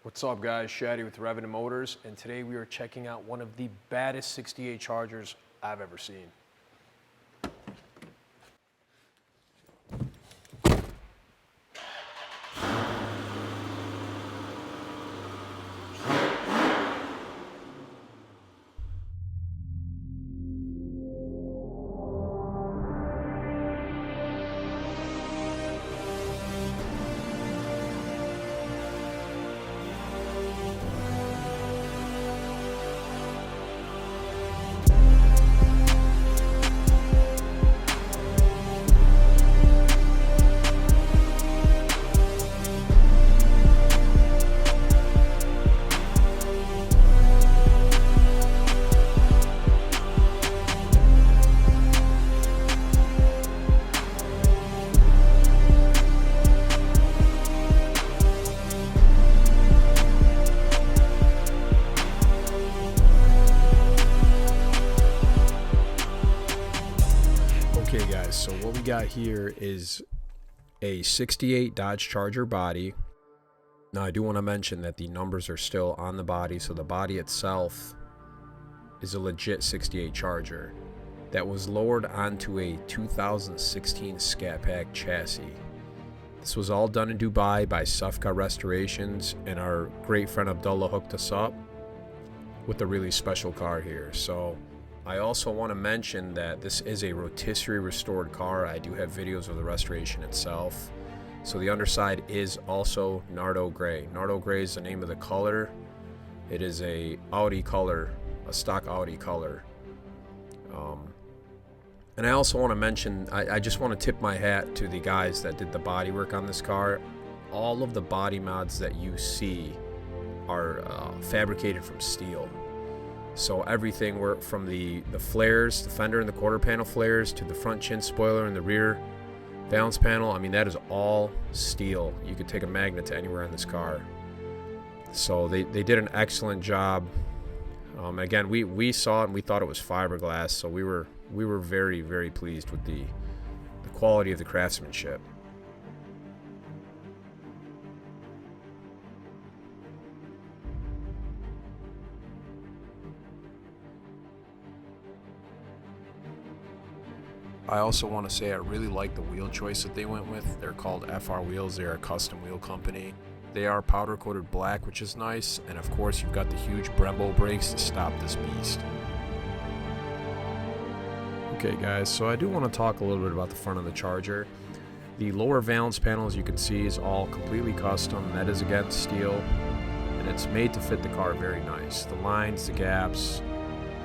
What's up guys, Shaddy with Revenant Motors, and today we are checking out one of the baddest 68 Chargers I've ever seen. Okay guys, so what we got here is a 68 Dodge Charger body. Now I do want to mention that the numbers are still on the body, so the body itself is a legit 68 Charger that was lowered onto a 2016 Scat Pack chassis. This was all done in Dubai by Safka Restorations, and our great friend Abdullah hooked us up with a really special car here. So I also want to mention that this is a rotisserie restored car. I do have videos of the restoration itself. So the underside is also Nardo Gray. Nardo Gray is the name of the color. It is a Audi color, a stock Audi color. And I also want to mention, I just want to tip my hat to the guys that did the body work on this car. All of the body mods that you see are fabricated from steel. So everything from the flares, the fender and the quarter panel flares, to the front chin spoiler and the rear balance panel, I mean, that is all steel. You could take a magnet to anywhere in this car. So they did an excellent job. Again, we saw it and we thought it was fiberglass, so we were very, very pleased with the quality of the craftsmanship. I also want to say I really like the wheel choice that they went with. They're called FR wheels. They are a custom wheel company. They are powder coated black, which is nice, and of course you've got the huge Brembo brakes to stop this beast. Okay guys, so I do want to talk a little bit about the front of the Charger. The lower valance panel, as you can see, is all completely custom. That is again steel, and it's made to fit the car very nice. The lines, the gaps,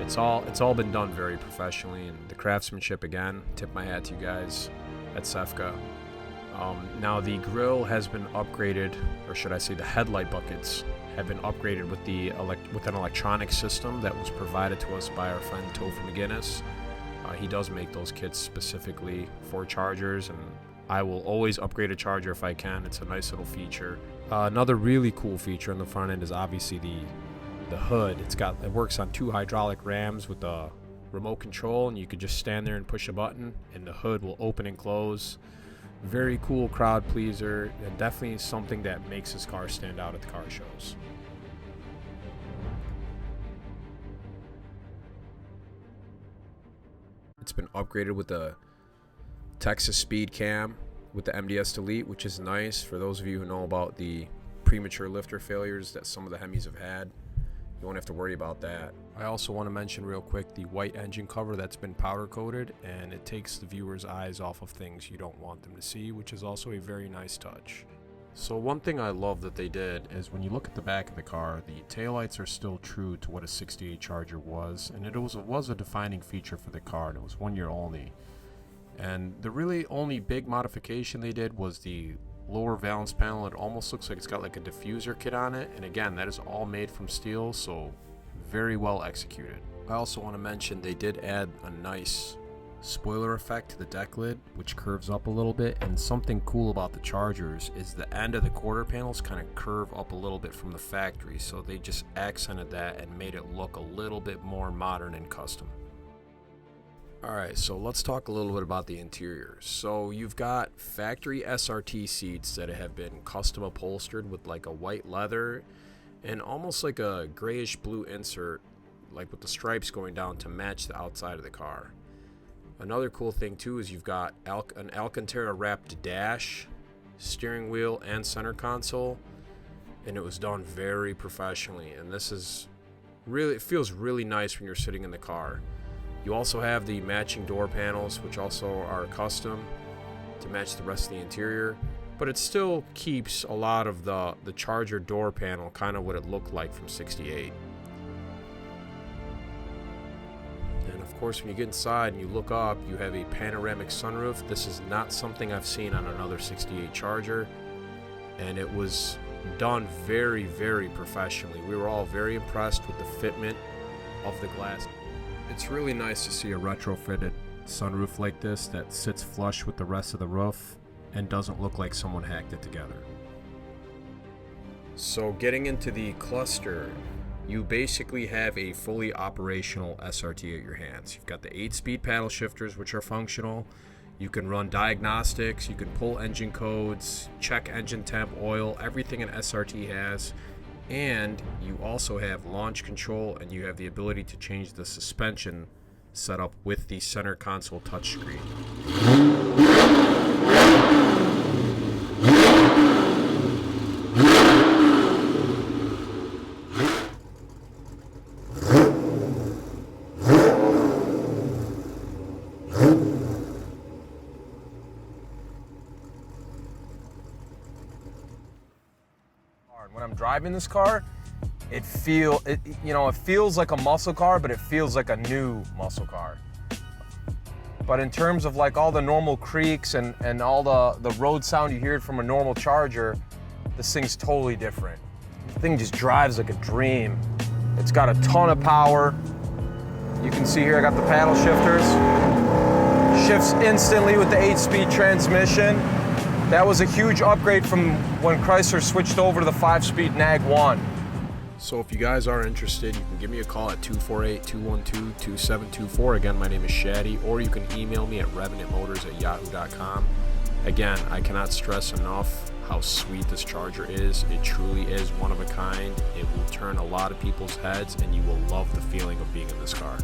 it's all been done very professionally, and the craftsmanship, again, tip my hat to you guys at Safka. Now the grille has been upgraded, or should I say the headlight buckets have been upgraded with an electronic system that was provided to us by our friend Topher McGinnis. He does make those kits specifically for Chargers, and I will always upgrade a Charger if I can. It's a nice little feature. Another really cool feature on the front end is obviously the hood. It works on 2 hydraulic rams with a remote control, and you could just stand there and push a button and the hood will open and close. Very cool crowd pleaser, and definitely something that makes this car stand out at the car shows. It's been upgraded with the Texas Speed Cam with the MDS Delete, which is nice for those of you who know about the premature lifter failures that some of the Hemis have had. You won't have to worry about that. I also want to mention real quick the white engine cover that's been powder coated, and it takes the viewer's eyes off of things you don't want them to see, which is also a very nice touch. So one thing I love that they did is when you look at the back of the car, the taillights are still true to what a 68 Charger was, and it was a defining feature for the car, and it was 1 year only. And the really only big modification they did was the lower valance panel. It almost looks like it's got like a diffuser kit on it, and again, that is all made from steel, so very well executed. I also want to mention they did add a nice spoiler effect to the deck lid, which curves up a little bit, and something cool about the Chargers is the end of the quarter panels kind of curve up a little bit from the factory, so they just accented that and made it look a little bit more modern and custom. Alright, so let's talk a little bit about the interior. So you've got factory SRT seats that have been custom upholstered with like a white leather and almost like a grayish blue insert, like with the stripes going down to match the outside of the car. Another cool thing too is you've got an Alcantara wrapped dash, steering wheel, and center console, and it was done very professionally, and this is really, it feels really nice when you're sitting in the car. You also have the matching door panels, which also are custom to match the rest of the interior, but it still keeps a lot of the Charger door panel kind of what it looked like from 68. And of course, when you get inside and you look up, you have a panoramic sunroof. This is not something I've seen on another 68 Charger, and it was done very, very professionally. We were all very impressed with the fitment of the glass. It's really nice to see a retrofitted sunroof like this that sits flush with the rest of the roof and doesn't look like someone hacked it together. So getting into the cluster, you basically have a fully operational SRT at your hands. You've got the 8-speed paddle shifters, which are functional. You can run diagnostics, you can pull engine codes, check engine temp, oil, everything an SRT has. And you also have launch control, and you have the ability to change the suspension setup with the center console touchscreen. When I'm driving this car, it feels like a muscle car, but it feels like a new muscle car. But in terms of like all the normal creaks and all the road sound you hear from a normal Charger, this thing's totally different. The thing just drives like a dream. It's got a ton of power. You can see here I got the paddle shifters. Shifts instantly with the 8-speed transmission. That was a huge upgrade from when Chrysler switched over to the 5-speed NAG 1. So if you guys are interested, you can give me a call at 248-212-2724. Again, my name is Shaddy, or you can email me at revenantmotors@yahoo.com. Again, I cannot stress enough how sweet this Charger is. It truly is one of a kind. It will turn a lot of people's heads, and you will love the feeling of being in this car.